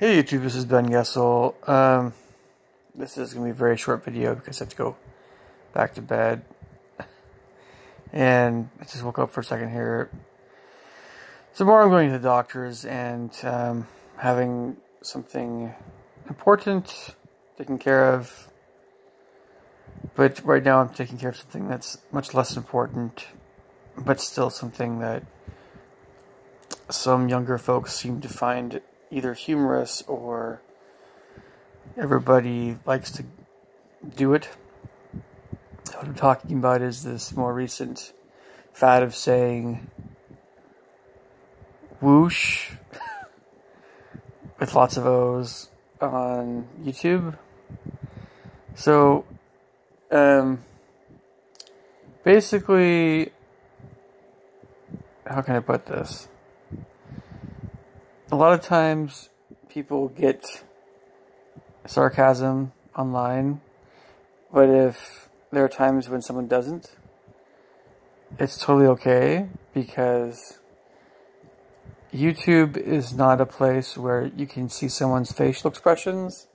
Hey YouTube, this is Ben Gessel. This is going to be a very short video because I have to go back to bed. And I just woke up for a second here. Tomorrow I'm going to the doctor's and having something important taken care of. But right now I'm taking care of something that's much less important, but still something that some younger folks seem to find either humorous or everybody likes to do it. What I'm talking about is this more recent fad of saying whoosh with lots of O's on YouTube. So, basically, how can I put this? A lot of times people get sarcasm online, but if there are times when someone doesn't, it's totally okay, because YouTube is not a place where you can see someone's facial expressions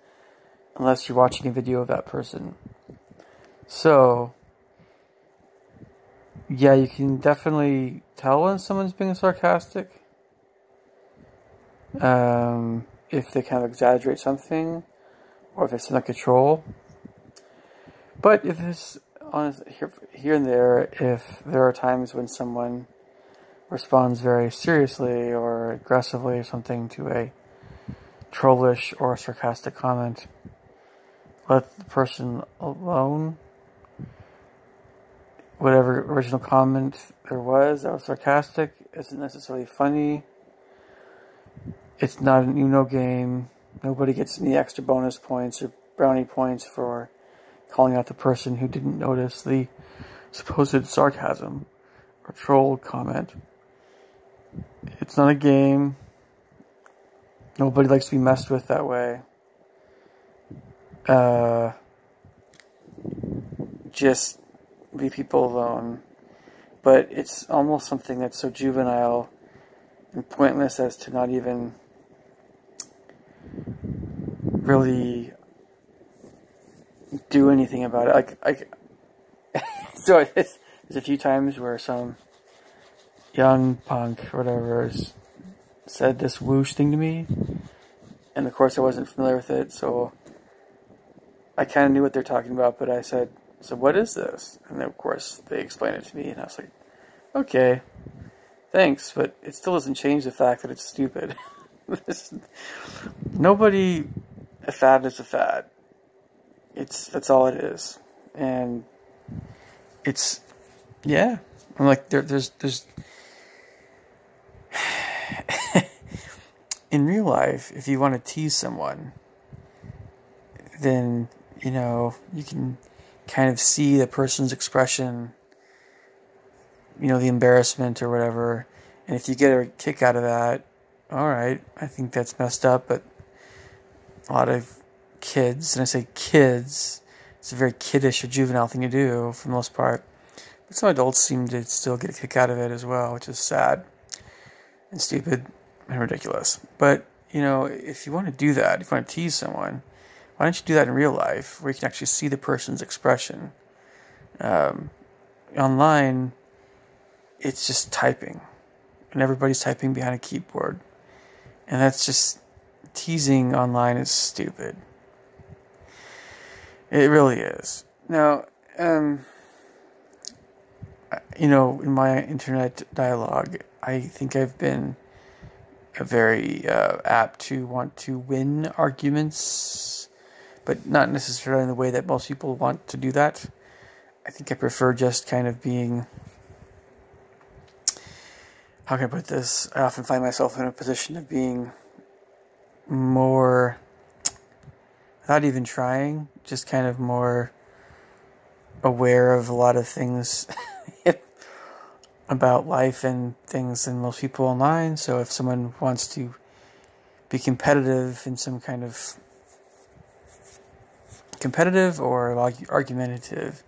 unless you're watching a video of that person. So, yeah, you can definitely tell when someone's being sarcastic. If they kind of exaggerate something, or if it's like a troll. But if it's honest, here and there, if there are times when someone responds very seriously or aggressively or something to a trollish or sarcastic comment, let the person alone. Whatever original comment there was that was sarcastic isn't necessarily funny. It's not an Uno game. Nobody gets any extra bonus points or brownie points for calling out the person who didn't notice the supposed sarcasm or troll comment. It's not a game. Nobody likes to be messed with that way. Just leave people alone. But it's almost something that's so juvenile and pointless as to not even really do anything about it. So there's a few times where some young punk or whatever said this whoosh thing to me, and of course I wasn't familiar with it, so I kind of knew what they're talking about, but I said, so what is this? And then of course they explained it to me, and I was like, okay, thanks, but it still doesn't change the fact that it's stupid. A fad is a fad. That's all it is. And it's, yeah. I'm like, there's in real life, if you want to tease someone, then, you can kind of see the person's expression, the embarrassment or whatever. And if you get a kick out of that, alright, I think that's messed up, but a lot of kids, and I say kids, it's a very kiddish or juvenile thing to do for the most part, but some adults seem to still get a kick out of it as well, which is sad and stupid and ridiculous. But, if you want to do that, if you want to tease someone, why don't you do that in real life, where you can actually see the person's expression? Online, it's just typing, and everybody's typing behind a keyboard. And that's just, teasing online is stupid. It really is. Now, in my internet dialogue, I think I've been very apt to want to win arguments, but not necessarily in the way that most people want to do that. I think I prefer just kind of being, how can I put this? I often find myself in a position of being more, without even trying, just kind of more aware of a lot of things about life and things than most people online. So if someone wants to be in some kind of competitive or argumentative,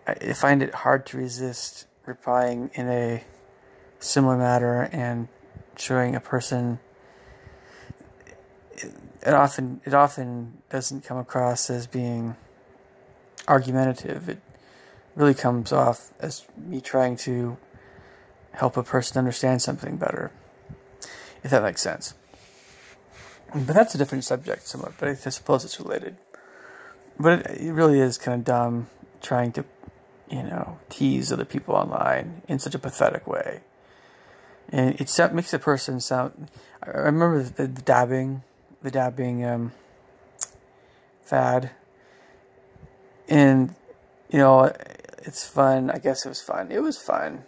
I find it hard to resist replying in a similar manner and showing a person it often doesn't come across as being argumentative. It really comes off as me trying to help a person understand something better, if that makes sense. But that's a different subject somewhat, but I suppose it's related. But it really is kind of dumb trying to, tease other people online in such a pathetic way. And it makes a person sound... I remember the dabbing fad. And, it's fun. I guess it was fun. It was fun.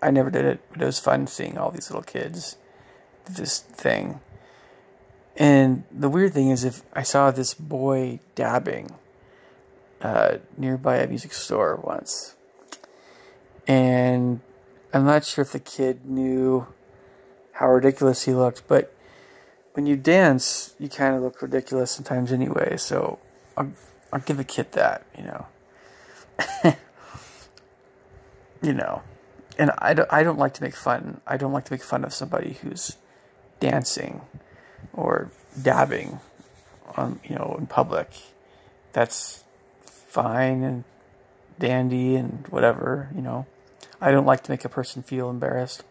I never did it, but it was fun seeing all these little kids do this thing. And the weird thing is, if I saw this boy dabbing nearby a music store once, and I'm not sure if the kid knew how ridiculous he looked, but when you dance, you kind of look ridiculous sometimes anyway, so I'll give a kid that, And I don't like to make fun. I don't like to make fun of somebody who's dancing or dabbing in public. That's fine and dandy and whatever, I don't like to make a person feel embarrassed.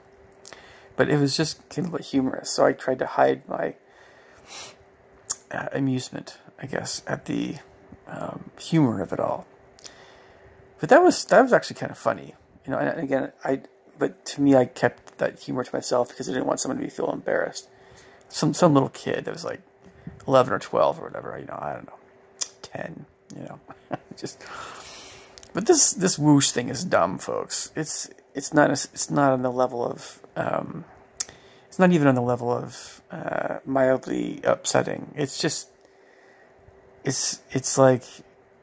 But it was just kind of humorous, so I tried to hide my amusement, I guess, at the humor of it all. But that was actually kind of funny, and again, but to me, I kept that humor to myself because I didn't want someone to feel embarrassed. Some little kid that was like 11 or 12 or whatever, I don't know, 10, just. But this Wooooosh thing is dumb, folks. It's not on the level of it's not even on the level of mildly upsetting. It's just it's like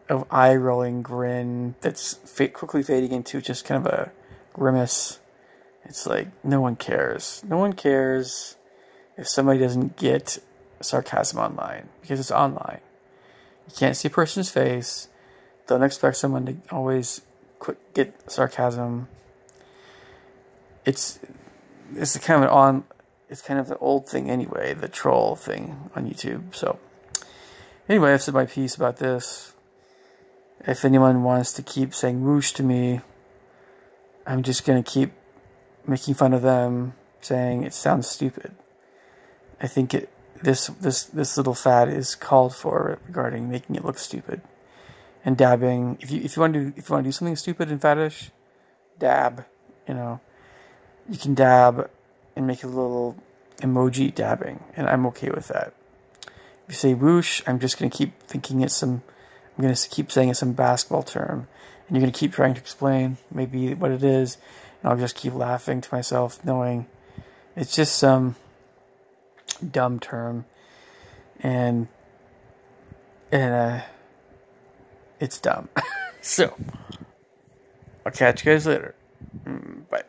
an eye rolling grin that's quickly fading into just kind of a grimace. It's like no one cares. No one cares if somebody doesn't get sarcasm online, because it's online. You can't see a person's face. Don't expect someone to always get sarcasm. It's kind of an old thing anyway, the troll thing on YouTube. So anyway, I've said my piece about this. If anyone wants to keep saying whoosh to me, I'm just gonna keep making fun of them, saying it sounds stupid. I think this little fad is called for regarding making it look stupid. And dabbing, if you want to do something stupid and faddish, dab, you can dab and make a little emoji dabbing, and I'm okay with that. If you say whoosh, I'm just going to keep thinking I'm going to keep saying it's some basketball term, and you're going to keep trying to explain maybe what it is, and I'll just keep laughing to myself, knowing it's just some dumb term, and it's dumb. So, I'll catch you guys later. Bye.